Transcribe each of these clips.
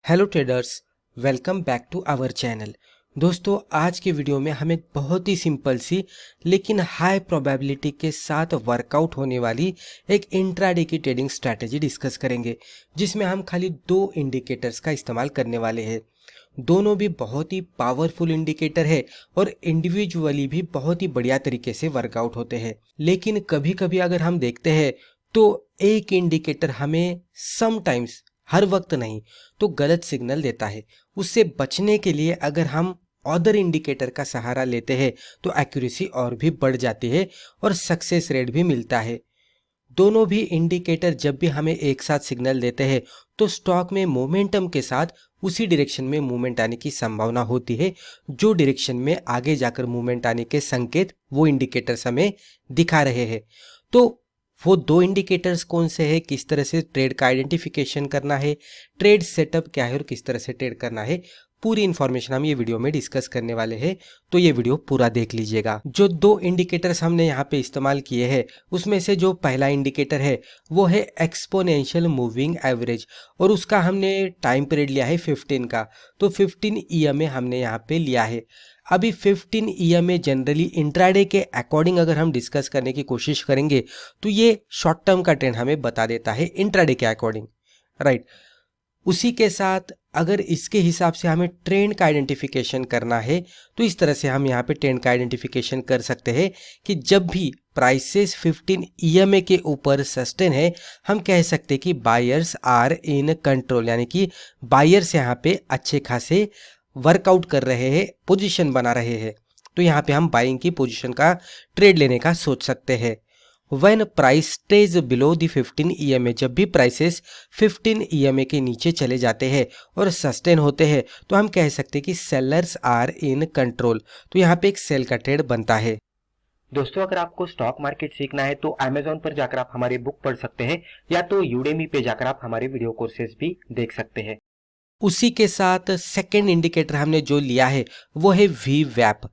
Hello traders, welcome back to our channel. दोस्तों, आज के वीडियो में हम एक बहुत ही सिंपल सी लेकिन हाई प्रोबेबिलिटी के साथ वर्कआउट होने वाली एक इंट्राडे की ट्रेडिंग स्ट्रैटेजी डिस्कस करेंगे, जिसमें हम खाली दो इंडिकेटर्स का इस्तेमाल करने वाले हैं। दोनों भी बहुत ही पावरफुल इंडिकेटर है और इंडिविजुअली भी बहुत ही बढ़िया तरीके से वर्कआउट होते हैं। लेकिन कभी कभी अगर हम देखते हैं तो एक इंडिकेटर हमें समटाइम्स, हर वक्त नहीं, तो गलत सिग्नल देता है। उससे बचने के लिए अगर हम अदर इंडिकेटर का सहारा लेते हैं तो एक्यूरेसी और भी बढ़ जाती है और सक्सेस रेट भी मिलता है। दोनों भी इंडिकेटर जब भी हमें एक साथ सिग्नल देते हैं तो स्टॉक में मोमेंटम के साथ उसी डायरेक्शन में मूवमेंट आने की संभावना होती है, जो डायरेक्शन में आगे जाकर मूवमेंट आने के संकेत वो इंडिकेटर्स हमें दिखा रहे हैं। तो वो दो इंडिकेटर्स कौन से हैं, किस तरह से ट्रेड का आइडेंटिफिकेशन करना है, ट्रेड सेटअप क्या है और किस तरह से ट्रेड करना है, पूरी इन्फॉर्मेशन हम ये वीडियो में डिस्कस करने वाले हैं। तो ये वीडियो पूरा देख लीजिएगा। जो दो इंडिकेटर्स हमने यहाँ पे इस्तेमाल किए हैं उसमें से जो पहला इंडिकेटर है वो है एक्सपोनेंशियल मूविंग एवरेज, और उसका हमने टाइम पीरियड लिया है 15 का। तो 15 EMA हमने यहाँ पे लिया है। अभी 15 EMA जनरली इंट्राडे के अकॉर्डिंग अगर हम डिस्कस करने की कोशिश करेंगे तो ये शॉर्ट टर्म का ट्रेंड हमें बता देता है इंट्राडे के अकॉर्डिंग, राइट। उसी के साथ अगर इसके हिसाब से हमें ट्रेंड का आइडेंटिफिकेशन करना है तो इस तरह से हम यहाँ पे ट्रेंड का आइडेंटिफिकेशन कर सकते हैं कि जब भी प्राइसेस 15 EMA के ऊपर सस्टेन है, हम कह सकते हैं कि बायर्स आर इन कंट्रोल, यानी कि बायर्स यहाँ पे अच्छे खासे वर्कआउट कर रहे हैं, पोजीशन बना रहे हैं। तो यहाँ पे हम बाइंग की पोजीशन का ट्रेड लेने का सोच सकते हैं। When price stage below the 15 EMA, जब भी प्राइसेस 15 EMA के नीचे चले जाते हैं और सस्टेन होते हैं तो हम कह सकते हैं कि सेलर्स आर इन कंट्रोल। तो यहाँ पे एक सेल का ट्रेड बनता है। दोस्तों, अगर आपको स्टॉक मार्केट सीखना है तो Amazon पर जाकर आप हमारी बुक पढ़ सकते हैं, या तो Udemy पे जाकर आप हमारे वीडियो कोर्सेज भी देख सकते हैं। उसी के साथ सेकेंड इंडिकेटर हमने जो लिया है वो है VWAP।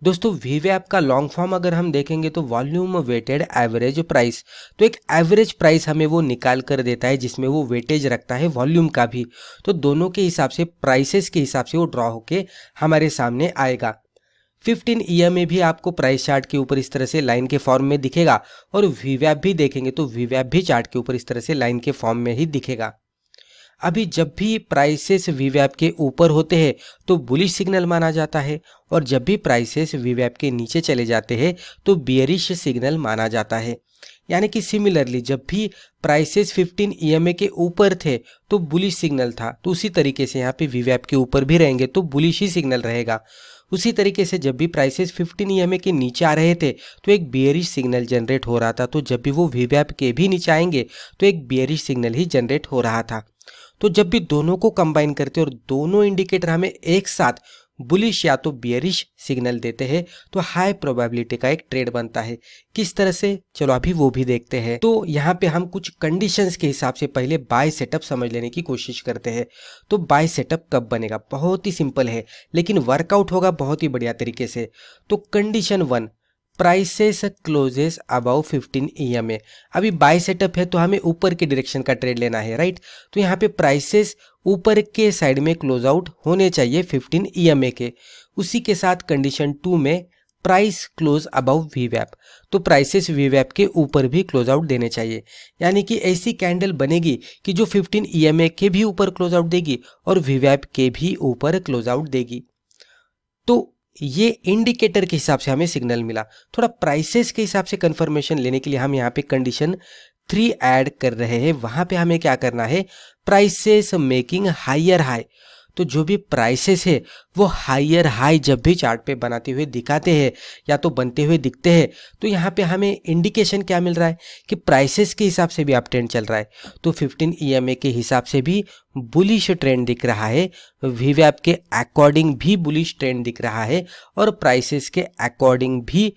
दोस्तों, VWAP का लॉन्ग फॉर्म अगर हम देखेंगे तो वॉल्यूम वेटेड एवरेज प्राइस। तो एक एवरेज प्राइस हमें वो निकाल कर देता है जिसमें वो वेटेज रखता है वॉल्यूम का भी। तो दोनों के हिसाब से, प्राइसेस के हिसाब से वो ड्रॉ होके हमारे सामने आएगा। 15 EMA भी आपको प्राइस चार्ट के ऊपर इस तरह से लाइन के फॉर्म में दिखेगा, और VWAP भी देखेंगे तो VWAP भी चार्ट के ऊपर इस तरह से लाइन के फॉर्म में ही दिखेगा। अभी जब भी प्राइसेस VWAP के ऊपर होते हैं तो बुलिश सिग्नल माना जाता है, और जब भी प्राइसेस VWAP के नीचे चले जाते हैं तो बियरिश सिग्नल माना जाता है। यानी कि सिमिलरली जब भी प्राइसेस 15 EMA के ऊपर थे तो बुलिश सिग्नल था, तो उसी तरीके से यहाँ पे VWAP के ऊपर भी रहेंगे तो बुलिश ही सिग्नल रहेगा। उसी तरीके से जब भी प्राइसेस 15 EMA के नीचे आ रहे थे तो एक बियरिश सिग्नल जनरेट हो रहा था, तो जब भी वो VWAP के भी नीचे आएंगे तो एक बियरिश सिग्नल ही जनरेट हो रहा था। तो जब भी दोनों को कंबाइन करते हैं और दोनों इंडिकेटर हमें एक साथ बुलिश या तो बियरिश सिग्नल देते हैं तो हाई प्रोबेबिलिटी का एक ट्रेड बनता है। किस तरह से, चलो अभी वो भी देखते हैं। तो यहाँ पे हम कुछ कंडीशंस के हिसाब से पहले बाय सेटअप समझ लेने की कोशिश करते हैं। तो बाय सेटअप कब बनेगा, बहुत ही सिंपल है लेकिन वर्कआउट होगा बहुत ही बढ़िया तरीके से। तो condition 1, prices closes above 15 EMA। अभी बाय सेटअप है तो हमें ऊपर के डायरेक्शन का ट्रेड लेना है, राइट। तो यहाँ पे प्राइसेस ऊपर के साइड में क्लोज आउट होने चाहिए 15 EMA के। उसी के साथ कंडीशन 2 में प्राइस क्लोज अबाउ VWAP, तो प्राइसेस VWAP के ऊपर भी क्लोज आउट देने चाहिए। यानी कि ऐसी कैंडल बनेगी कि जो 15 EMA के भी ऊपर क्लोज आउट देगी और VWAP के भी ऊपर क्लोज आउट देगी। तो ये इंडिकेटर के हिसाब से हमें सिग्नल मिला। थोड़ा प्राइसेस के हिसाब से कंफर्मेशन लेने के लिए हम यहाँ पे कंडीशन 3 ऐड कर रहे हैं। वहां पे हमें क्या करना है, प्राइसेस मेकिंग हायर हाई। तो जो भी प्राइसेस है वो हायर हाई जब भी चार्ट पे बनाते हुए दिखाते हैं या तो बनते हुए दिखते हैं तो यहाँ पे हमें इंडिकेशन क्या मिल रहा है कि प्राइसेस के हिसाब से भी अप ट्रेंड चल रहा है। तो 15 EMA के हिसाब से भी बुलिश ट्रेंड दिख रहा है, VWAP के अकॉर्डिंग भी बुलिश ट्रेंड दिख रहा है, और प्राइसेस के अकॉर्डिंग भी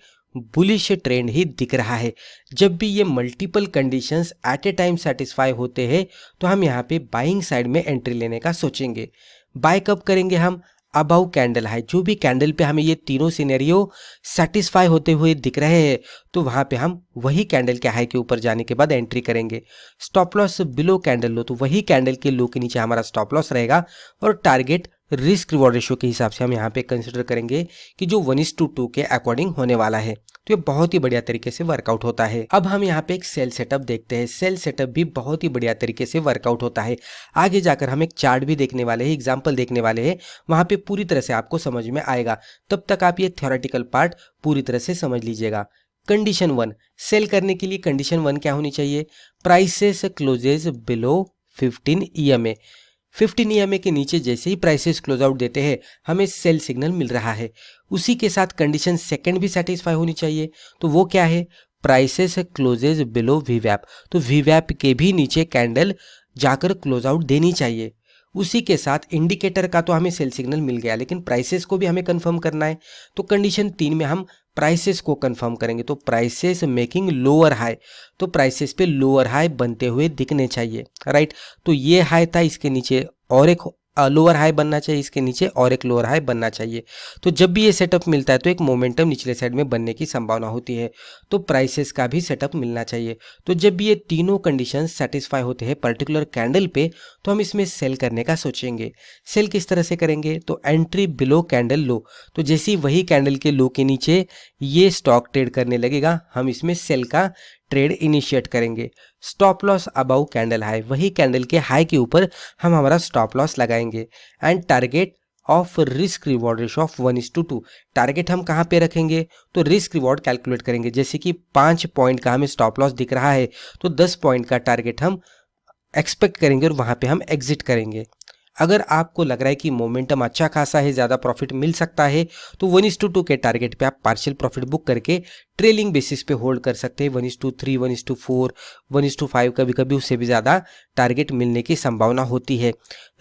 बुलिश ट्रेंड ही दिख रहा है। जब भी ये multiple conditions at a time satisfy होते हैं तो हम यहाँ पे बाइंग साइड में एंट्री लेने का सोचेंगे। बाय कब करेंगे हम, अबाउ कैंडल हाई, जो भी कैंडल पे हमें ये तीनों सिनेरियो सेटिस्फाई होते हुए दिख रहे हैं तो वहाँ पे हम वही कैंडल के हाई के ऊपर जाने के बाद एंट्री करेंगे। स्टॉप लॉस बिलो कैंडल लो, तो वही कैंडल के लो के नीचे हमारा स्टॉप लॉस रहेगा और टारगेट रिस्क रिवॉर्ड रेशियो के हिसाब से हम यहाँ पे कंसिडर करेंगे कि जो 1:2 के अकॉर्डिंग होने वाला है। तो ये बहुत ही बढ़िया तरीके से वर्कआउट होता है। अब हम यहाँ पे एक सेल सेटअप देखते हैं। सेल सेटअप भी बहुत ही बढ़िया तरीके से वर्कआउट होता है। आगे जाकर हम एक चार्ट भी देखने वाले हैं, एग्जाम्पल देखने वाले हैं, वहाँ पे पूरी तरह से आपको समझ में आएगा। तब तक आप ये थ्योरेटिकल पार्ट पूरी तरह से समझ लीजिएगा। कंडीशन 1, सेल करने के लिए कंडीशन 1 क्या होनी चाहिए? Prices closes below 15 EMA। 15 EMA के नीचे जैसे ही प्राइसेस क्लोज आउट देते हैं हमें सेल सिग्नल मिल रहा है। उसी के साथ कंडीशन 2 भी सेटिस्फाई होनी चाहिए। तो वो क्या है? Prices closes below VWAP। तो VWAP के भी नीचे कैंडल जाकर क्लोज आउट देनी चाहिए। उसी के साथ इंडिकेटर का तो हमें सेल सिग्नल मिल गया, लेकिन प्राइसेस को भी हमें कंफर्म करना है। तो कंडीशन 3 में हम प्राइसेस को कंफर्म करेंगे। तो प्राइसेस मेकिंग लोअर हाई, तो प्राइसेस पे लोअर हाई बनते हुए दिखने चाहिए, राइट। तो ये हाई था, इसके नीचे और एक लोअर हाई बनना चाहिए, इसके नीचे और एक लोअर हाई बनना चाहिए। तो जब भी ये सेटअप मिलता है तो एक मोमेंटम निचले साइड में बनने की संभावना होती है। तो प्राइसेस का भी सेटअप मिलना चाहिए। तो जब भी ये तीनों कंडीशंस सेटिस्फाई होते हैं पर्टिकुलर कैंडल पे तो हम इसमें सेल करने का सोचेंगे। सेल किस तरह से करेंगे? तो एंट्री बिलो कैंडल लो, तो जैसे ही वही कैंडल के लो के नीचे ये स्टॉक ट्रेड करने लगेगा हम इसमें सेल का ट्रेड इनिशिएट करेंगे। Stop loss above candle high, वही कैंडल के हाई के ऊपर हम हमारा स्टॉप लॉस लगाएंगे। And target of risk reward ratio of 1:2। Target हम कहाँ पे रखेंगे? तो रिस्क रिवॉर्ड कैलकुलेट करेंगे। जैसे कि 5 पॉइंट का हमें स्टॉप लॉस दिख रहा है तो 10 पॉइंट का टारगेट हम एक्सपेक्ट करेंगे और वहाँ पे हम एग्जिट करेंगे। अगर आपको लग रहा है कि मोमेंटम अच्छा खासा है, ज़्यादा प्रॉफिट मिल सकता है, तो 1:2 के टारगेट पे आप पार्शियल प्रॉफिट बुक करके ट्रेलिंग बेसिस पे होल्ड कर सकते हैं। 1:3, 1:4, 1:5, कभी कभी उससे भी ज़्यादा टारगेट मिलने की संभावना होती है।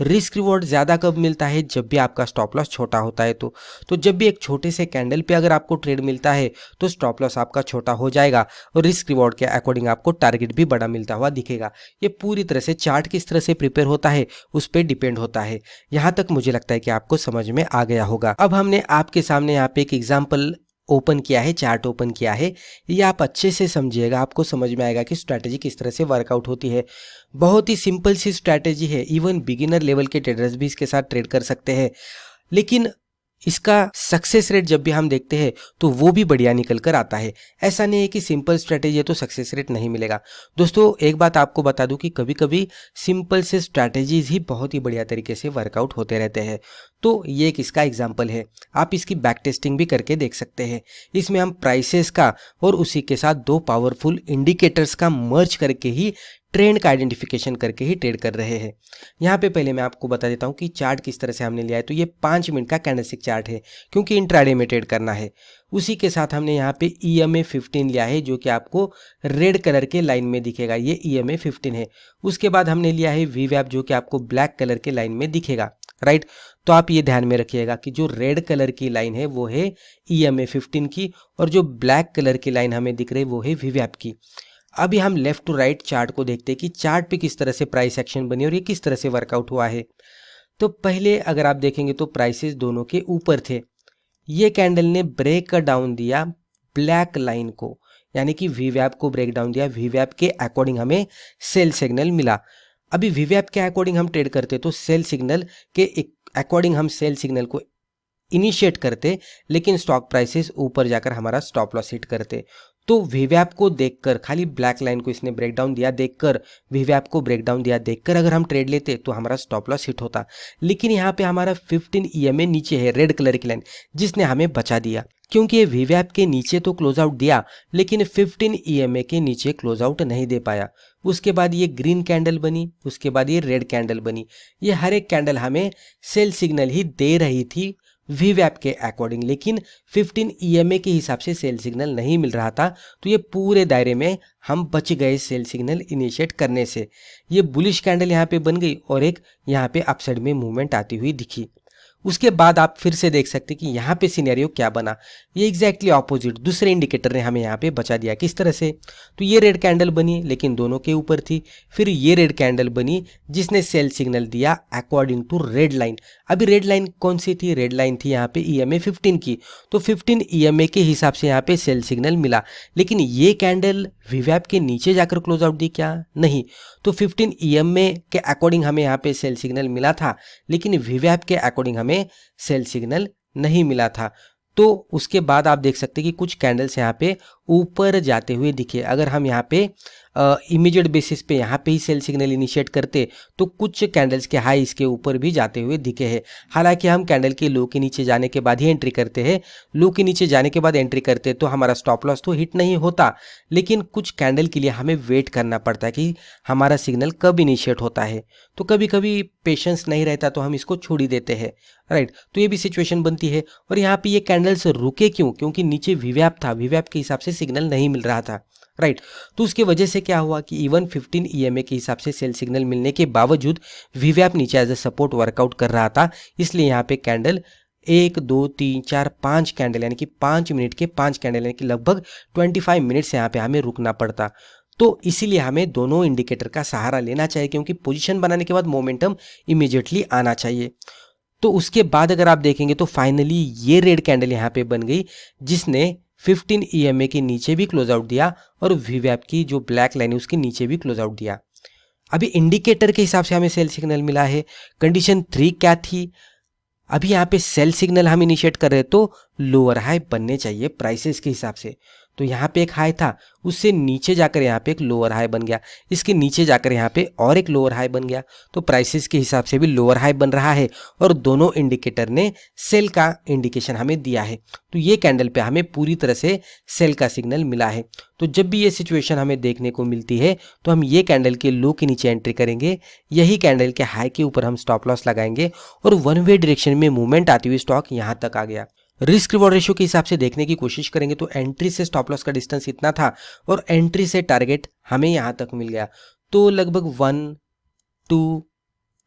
रिस्क रिवॉर्ड ज़्यादा कब मिलता है? जब भी आपका स्टॉप लॉस छोटा होता है। तो जब भी एक छोटे से कैंडल पे अगर आपको ट्रेड मिलता है तो स्टॉप लॉस आपका छोटा हो जाएगा और रिस्क रिवॉर्ड के अकॉर्डिंग आपको टारगेट भी बड़ा मिलता हुआ दिखेगा। ये पूरी तरह से चार्ट किस तरह से प्रिपेयर होता है उस पर डिपेंड होता है। यहाँ तक मुझे लगता है कि आपको समझ में आ गया होगा। अब हमने आपके सामने यहाँ पे एक एग्जाम्पल ओपन किया है, चार्ट ओपन किया है, ये आप अच्छे से समझिएगा, आपको समझ में आएगा कि स्ट्रैटेजी किस तरह से वर्कआउट होती है। बहुत ही सिंपल सी स्ट्रैटेजी है, इवन बिगिनर लेवल के ट्रेडर्स भी इसके साथ ट्रेड कर सकते हैं। लेकिन इसका सक्सेस रेट जब भी हम देखते हैं तो वो भी बढ़िया निकल कर आता है। ऐसा नहीं है कि सिंपल स्ट्रैटेजी है तो सक्सेस रेट नहीं मिलेगा। दोस्तों एक बात आपको बता दूं कि कभी कभी सिंपल से स्ट्रैटेजीज ही बहुत ही बढ़िया तरीके से वर्कआउट होते रहते हैं। तो ये एक इसका एग्जाम्पल है, आप इसकी बैक टेस्टिंग भी करके देख सकते हैं। इसमें हम प्राइसेस का और उसी के साथ 2 पावरफुल इंडिकेटर्स का मर्ज करके ही ट्रेंड का आइडेंटिफिकेशन करके ही ट्रेड कर रहे हैं। यहाँ पे पहले मैं आपको बता देता हूँ कि चार्ट किस तरह से हमने लिया है। तो ये 5 मिनट का कैंडलस्टिक चार्ट है क्योंकि इंट्राडे में ट्रेड करना है। उसी के साथ हमने यहाँ पे EMA 15 लिया है जो कि आपको रेड कलर के लाइन में दिखेगा, ये EMA 15 है। उसके बाद हमने लिया है VWAP जो कि आपको ब्लैक कलर के लाइन में दिखेगा, राइट। तो आप ये ध्यान में रखिएगा कि जो रेड कलर की लाइन है वो है EMA 15 की और जो ब्लैक कलर की लाइन हमें दिख रही है वो है VWAP की। अभी हम लेफ्ट टू राइट चार्ट को देखते हैं कि चार्ट पे किस तरह से प्राइस एक्शन बनी और ये किस तरह से वर्कआउट हुआ है। तो पहले अगर आप देखेंगे तो प्राइसेस दोनों के ऊपर थे। ये कैंडल ने ब्रेक डाउन दिया ब्लैक लाइन को, यानी कि VWAP को ब्रेक डाउन दिया। VWAP के अकॉर्डिंग हमें सेल सिग्नल मिला। अभी VWAP के अकॉर्डिंग हम ट्रेड करते तो सेल सिग्नल के अकॉर्डिंग हम सेल सिग्नल को इनिशिएट करते, लेकिन स्टॉक प्राइसेस ऊपर जाकर हमारा स्टॉप लॉस हिट करते। तो VWAP को देखकर, खाली ब्लैक लाइन को इसने ब्रेक डाउन दिया देखकर, VWAP को ब्रेक डाउन दिया देखकर अगर हम ट्रेड लेते तो हमारा स्टॉप लॉस हिट होता। लेकिन यहाँ पे हमारा 15 EMA नीचे है, रेड कलर की लाइन, जिसने हमें बचा दिया। क्योंकि ये VWAP के नीचे तो क्लोज आउट दिया लेकिन 15 EMA के नीचे क्लोज आउट नहीं दे पाया। उसके बाद ये ग्रीन कैंडल बनी, उसके बाद ये रेड कैंडल बनी। ये हर एक कैंडल हमें सेल सिग्नल ही दे रही थी VWAP के अकॉर्डिंग, लेकिन 15 EMA के हिसाब से सेल सिग्नल नहीं मिल रहा था। तो ये पूरे दायरे में हम बच गए सेल सिग्नल इनिशिएट करने से। ये बुलिश कैंडल यहाँ पे बन गई और एक यहाँ पे अपसाइड में मूवमेंट आती हुई दिखी। उसके बाद आप फिर से देख सकते हैं कि यहाँ पे सिनेरियो क्या बना, ये एग्जैक्टली ऑपोजिट दूसरे इंडिकेटर ने हमें यहाँ पे बचा दिया। किस तरह से, तो ये रेड कैंडल बनी लेकिन दोनों के ऊपर थी, फिर ये रेड कैंडल बनी जिसने सेल सिग्नल दिया अकॉर्डिंग टू रेड लाइन। अभी रेड लाइन कौन सी थी, रेड लाइन थी यहाँ पे EMA 15 की, तो 15 EMA के हिसाब से यहाँ पे सेल सिग्नल मिला। लेकिन ये कैंडल वीवैप के नीचे जाकर क्लोज आउट दी क्या, नहीं, तो 15 EMA के अकॉर्डिंग हमें यहाँ पे सेल सिग्नल मिला था, लेकिन वीवैप के अकॉर्डिंग हमें सेल सिग्नल नहीं मिला था। तो उसके बाद आप देख सकते हैं कि कुछ कैंडल्स यहाँ पे ऊपर जाते हुए दिखे। अगर हम यहाँ पे इमीडिएट बेसिस पे यहाँ पे ही सेल सिग्नल इनिशिएट करते तो कुछ कैंडल्स के हाई इसके ऊपर भी जाते हुए दिखे हैं। हालांकि हम कैंडल के लो के नीचे जाने के बाद ही एंट्री करते हैं, लो के नीचे जाने के बाद एंट्री करते तो हमारा स्टॉप लॉस तो हिट नहीं होता, लेकिन कुछ कैंडल के लिए हमें वेट करना पड़ता है कि हमारा सिग्नल कब इनिशिएट होता है। तो कभी कभी पेशेंस नहीं रहता तो हम इसको छोड़ ही देते हैं, राइट। तो ये भी सिचुएशन बनती है। और यहाँ पे ये कैंडल्स रुके क्यों, क्योंकि नीचे वीवैप था, वीवैप के हिसाब से सिग्नल नहीं मिल रहा था, राइट। तो उसके वजह से क्या हुआ कि इवन 15 EMA के हिसाब से सेल सिग्नल मिलने के बावजूद वीवैप नीचे एज ए सपोर्ट वर्कआउट कर रहा था। इसलिए यहाँ पे कैंडल 1 2 3 4 5 कैंडल यानी कि 5 मिनट के 5 कैंडल यानी कि लगभग 25 मिनट से यहाँ पे हमें रुकना पड़ता। तो इसीलिए हमें दोनों इंडिकेटर का सहारा लेना चाहिए, क्योंकि पोजीशन बनाने के बाद मोमेंटम इमीडिएटली आना चाहिए। तो उसके बाद अगर आप देखेंगे तो फाइनली ये रेड कैंडल यहाँ पे बन गई जिसने 15 EMA के नीचे भी क्लोज आउट दिया और वीवैप की जो ब्लैक लाइन है उसके नीचे भी क्लोज आउट दिया। अभी इंडिकेटर के हिसाब से हमें सेल सिग्नल मिला है। कंडीशन 3 क्या थी, अभी यहाँ पे सेल सिग्नल हम इनिशिएट कर रहे हैं तो लोअर हाई बनने चाहिए प्राइसेस के हिसाब से। तो यहाँ पे एक हाई था, उससे नीचे जाकर यहाँ पे एक लोअर हाई बन गया, इसके नीचे जाकर यहाँ पे और एक लोअर हाई बन गया। तो प्राइसेस के हिसाब से भी लोअर हाई बन रहा है और दोनों इंडिकेटर ने सेल का इंडिकेशन हमें दिया है। तो ये कैंडल पे हमें पूरी तरह से सेल का सिग्नल मिला है। तो जब भी ये सिचुएशन हमें देखने को मिलती है तो हम ये कैंडल के लो के नीचे एंट्री करेंगे, यही कैंडल के हाई के ऊपर हम स्टॉप लॉस लगाएंगे और वन वे डायरेक्शन में मूवमेंट आती हुई स्टॉक यहाँ तक आ गया। रिस्क रिवॉर्ड रेशियो के हिसाब से देखने की कोशिश करेंगे तो एंट्री से स्टॉप लॉस का डिस्टेंस इतना था और एंट्री से टारगेट हमें यहाँ तक मिल गया। तो लगभग 1 2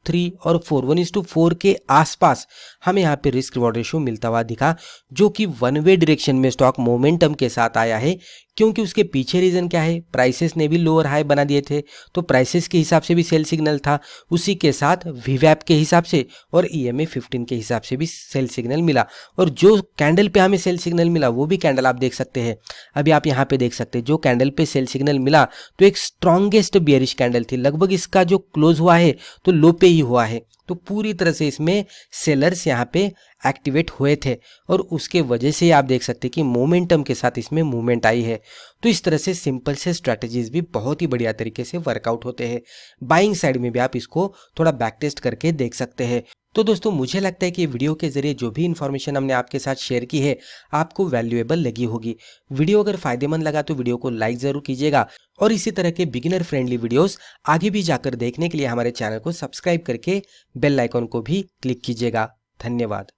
3 और 4 1:4 के आसपास हमें यहाँ पे रिस्क रिवॉर्ड रेशियो मिलता हुआ दिखा, जो कि वन वे डायरेक्शन में स्टॉक मोमेंटम के साथ आया है। क्योंकि उसके पीछे रीजन क्या है, प्राइसेस ने भी लोअर हाई बना दिए थे, तो प्राइसेस के हिसाब से भी सेल सिग्नल था, उसी के साथ वीवैप के हिसाब से और EMA 15 के हिसाब से भी सेल सिग्नल मिला। और जो कैंडल पे हमें सेल सिग्नल मिला वो भी कैंडल आप देख सकते हैं। अभी आप यहाँ पे देख सकते हैं जो कैंडल पे सेल सिग्नल मिला तो एक स्ट्रॉन्गेस्ट बियरिश कैंडल थी, लगभग इसका जो क्लोज हुआ है तो लो पे ही हुआ है। तो पूरी तरह से इसमें सेलर्स यहाँ पे एक्टिवेट हुए थे और उसके वजह से आप देख सकते हैं कि मोमेंटम के साथ इसमें मूवमेंट आई है। तो इस तरह से सिंपल से स्ट्रैटेजीज भी बहुत ही बढ़िया तरीके से वर्कआउट होते हैं। बाइंग साइड में भी आप इसको थोड़ा बैक टेस्ट करके देख सकते हैं। तो दोस्तों मुझे लगता है कि वीडियो के जरिए जो भी इन्फॉर्मेशन हमने आपके साथ शेयर की है आपको वैल्यूएबल लगी होगी। वीडियो अगर फायदेमंद लगा तो वीडियो को लाइक जरूर कीजिएगा और इसी तरह के बिगिनर फ्रेंडली वीडियोस आगे भी जाकर देखने के लिए हमारे चैनल को सब्सक्राइब करके बेल आइकॉन को भी क्लिक कीजिएगा। धन्यवाद।